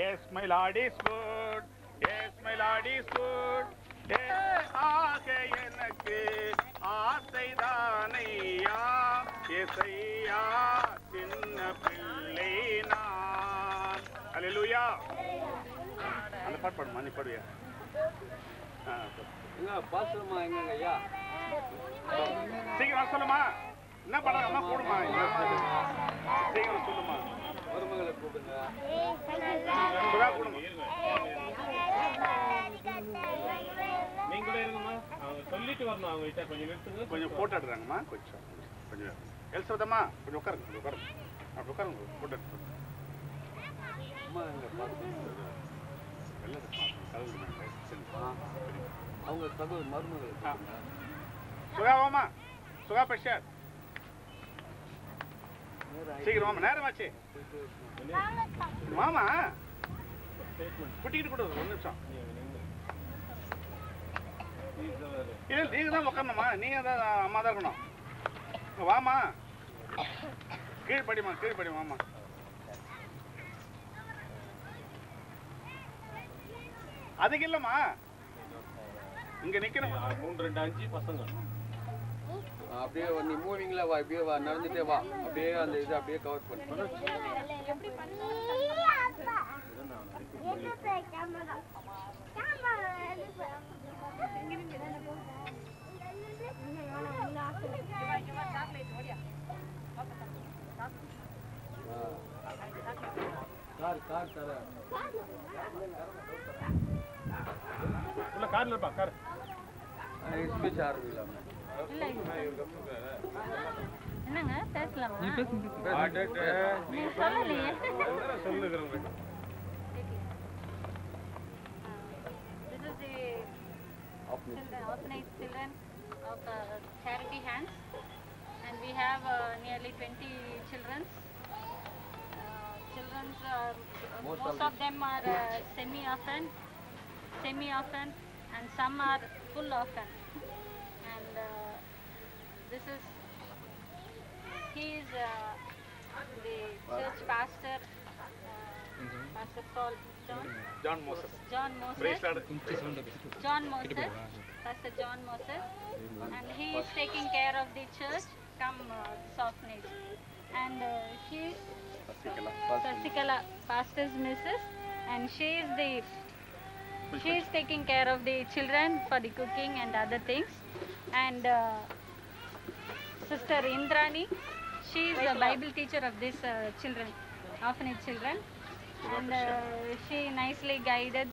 Yes, my Lord is good. Yes, my Lord is good. ஆக எனக்கு ஆசைதானையா இசையா சின்ன பிள்ளை நான். அல்லேலூயா. அந்த பாட்டு பாடுமா, நீ பாடுவியா? பாசுமா எங்க ஐயா சீக்கிரம் சொல்லுமா, என்ன பண்ணாம போடுமா, சீக்கிரம் சொல்லுமா. மருமகளை கூப்பிடுங்க. நீங்களே இருங்கம்மா, அவங்க சொல்லிட்டு வரணும். அவங்க கிட்ட கொஞ்சம் நிறுத்துங்க. கொஞ்சம் போட்டோ எடுறாங்கம்மா. கொஞ்சம் எல்சவதம்மா கொஞ்சம் உட்காருங்க, கொஞ்சம் உட்காருங்க, அப்படி உட்காருங்க, போட்டோ எடுத்து அம்மா எங்க அவங்க சகோதரி மருமகளை சுகாவாமா, சுகா பிரசாத் சீக்கிரம் வாமா, நேரமாச்சு மாமா. குட்டிக்கிட்டு கூட ஒரு நிமிஷம். இல்லை நீங்க தான் உட்காரணுமா, நீங்க தான் அம்மா தான் இருக்கணும். வாமா, கீழ்படிமா கீழ்படிமாமா. அதுக்கு இல்லம்மா, இங்க நிக்கணும். 3, 2, 5 பசங்க. அப்படியே நீ மூவிங்ல வா, அப்படியே வா, நடந்துட்டே வா, அப்படியே அந்த இது அப்படியே கவர் பண்ணு. கார் தர உள்ள கார்ல இருப்பா, கார் ஸ்பீச் ஆரம்பிக்கலாமா? என்னங்க பேசலாமா? நீ பேசுங்க. நீ சொல்லலையே. சொல்லுங்க. This is the orphanage children of Charity Hands, and we have nearly 20 children. Most of them are semi-orphan, and some are full orphan. And this is, he is the church pastor, Pastor Paul John Moses. Pastor John Moses, and he is taking care of the church come orphanage. And she is Sasikala, pastor's missus, and she is taking care of the children for the cooking and other things. And Sister Indrani, She is the Bible teacher of this children, orphanage children, and she nicely guided